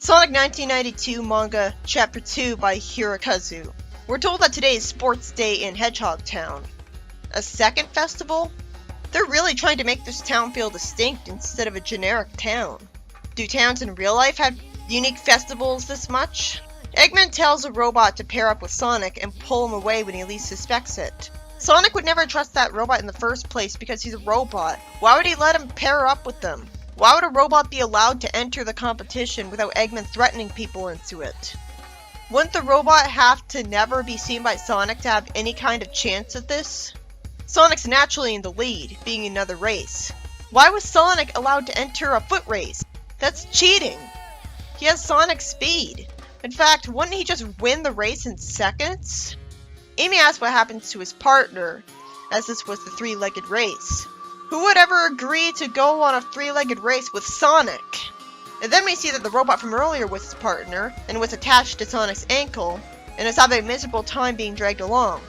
Sonic 1992 Manga Chapter 2 by Hiro. We're told that today is Sports Day in Hedgehog Town. A second festival? They're really trying to make this town feel distinct instead of a generic town. Do towns in real life have unique festivals this much? Eggman tells a robot to pair up with Sonic and pull him away when he least suspects it. Sonic would never trust that robot in the first place because he's a robot. Why would he let him pair up with them? Why would a robot be allowed to enter the competition without Eggman threatening people into it? Wouldn't the robot have to never be seen by Sonic to have any kind of chance at this? Sonic's naturally in the lead, being another race. Why was Sonic allowed to enter a foot race? That's cheating! He has Sonic's speed. In fact, wouldn't he just win the race in seconds? Amy asks what happens to his partner, as this was the three-legged race. Who would ever agree to go on a three-legged race with Sonic? And then we see that the robot from earlier was his partner, and was attached to Sonic's ankle, and is having a miserable time being dragged along.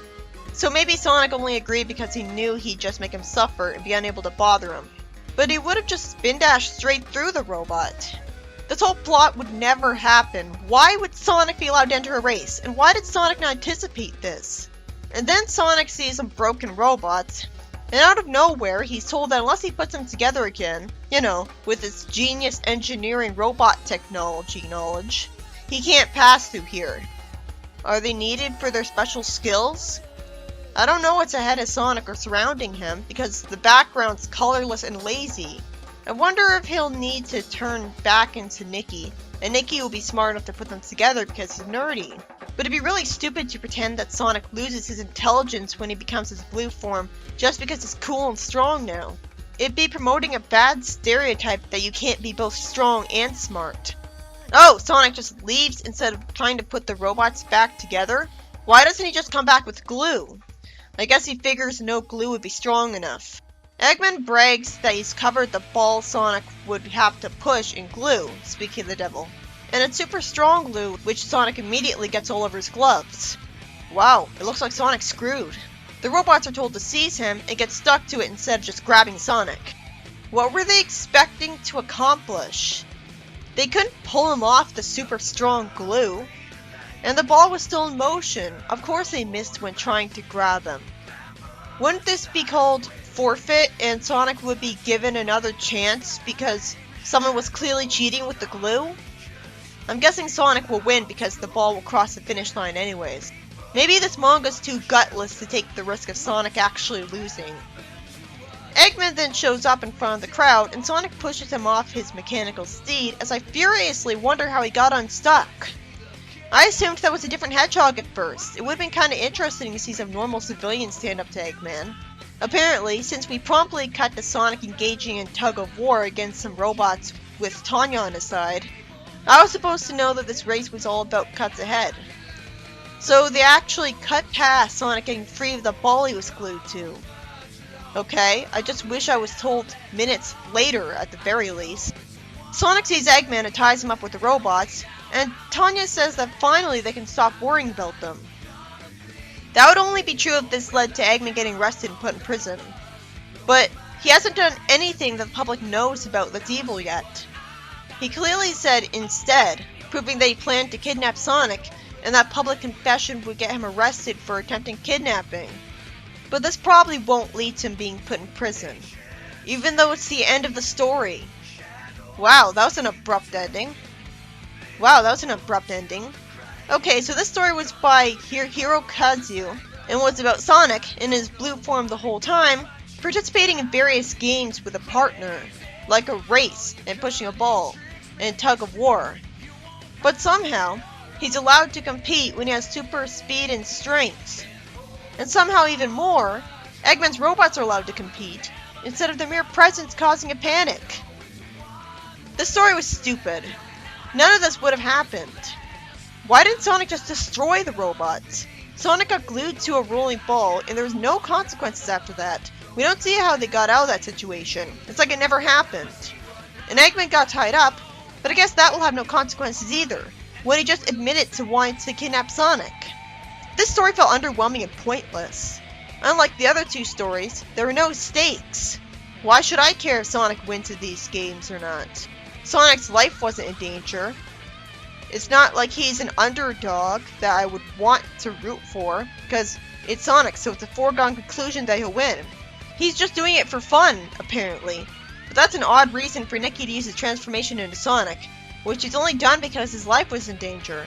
So maybe Sonic only agreed because he knew he'd just make him suffer and be unable to bother him. But he would have just spin dashed straight through the robot. This whole plot would never happen. Why would Sonic be allowed to enter a race? And why did Sonic not anticipate this? And then Sonic sees some broken robots, and out of nowhere, he's told that unless he puts them together again, with his genius engineering robot technology knowledge, he can't pass through here. Are they needed for their special skills? I don't know what's ahead of Sonic or surrounding him, because the background's colorless and lazy. I wonder if he'll need to turn back into Nikki, and Nikki will be smart enough to put them together because he's nerdy. But it'd be really stupid to pretend that Sonic loses his intelligence when he becomes his blue form just because he's cool and strong now. It'd be promoting a bad stereotype that you can't be both strong and smart. Oh, Sonic just leaves instead of trying to put the robots back together? Why doesn't he just come back with glue? I guess he figures no glue would be strong enough. Eggman brags that he's covered the ball Sonic would have to push in glue, speaking of the devil. And it's super strong glue, which Sonic immediately gets all over his gloves. Wow, it looks like Sonic's screwed. The robots are told to seize him and get stuck to it instead of just grabbing Sonic. What were they expecting to accomplish? They couldn't pull him off the super strong glue. And the ball was still in motion. Of course they missed when trying to grab him. Wouldn't this be called forfeit and Sonic would be given another chance because someone was clearly cheating with the glue? I'm guessing Sonic will win because the ball will cross the finish line anyways. Maybe this manga's too gutless to take the risk of Sonic actually losing. Eggman then shows up in front of the crowd and Sonic pushes him off his mechanical steed as I furiously wonder how he got unstuck. I assumed that was a different hedgehog at first. It would have been kinda interesting to see some normal civilians stand up to Eggman. Apparently, since we promptly cut to Sonic engaging in tug-of-war against some robots with Tanya on his side, I was supposed to know that this race was all about cuts ahead. So they actually cut past Sonic getting free of the ball he was glued to. Okay, I just wish I was told minutes later at the very least. Sonic sees Eggman and ties him up with the robots, and Tanya says that finally they can stop worrying about them. That would only be true if this led to Eggman getting arrested and put in prison. But he hasn't done anything that the public knows about that's evil yet. He clearly said instead, proving that he planned to kidnap Sonic, and that public confession would get him arrested for attempting kidnapping. But this probably won't lead to him being put in prison, even though it's the end of the story. Wow, that was an abrupt ending. Okay, so this story was by Hiro and was about Sonic in his blue form the whole time, participating in various games with a partner, like a race and pushing a ball, and tug of war. But somehow, he's allowed to compete when he has super speed and strength. And somehow even more, Eggman's robots are allowed to compete, instead of their mere presence causing a panic. This story was stupid. None of this would have happened. Why didn't Sonic just destroy the robots? Sonic got glued to a rolling ball, and there was no consequences after that. We don't see how they got out of that situation. It's like it never happened. And Eggman got tied up, but I guess that will have no consequences either, when he just admitted to wanting to kidnap Sonic. This story felt underwhelming and pointless. Unlike the other two stories, there were no stakes. Why should I care if Sonic wins at these games or not? Sonic's life wasn't in danger. It's not like he's an underdog that I would want to root for, because it's Sonic, so it's a foregone conclusion that he'll win. He's just doing it for fun, apparently. But that's an odd reason for Nicky to use his transformation into Sonic, which he's only done because his life was in danger.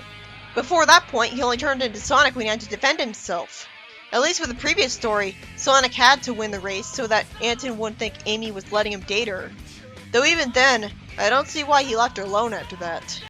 Before that point, he only turned into Sonic when he had to defend himself. At least with the previous story, Sonic had to win the race so that Anton wouldn't think Amy was letting him date her. Though even then, I don't see why he left her alone after that.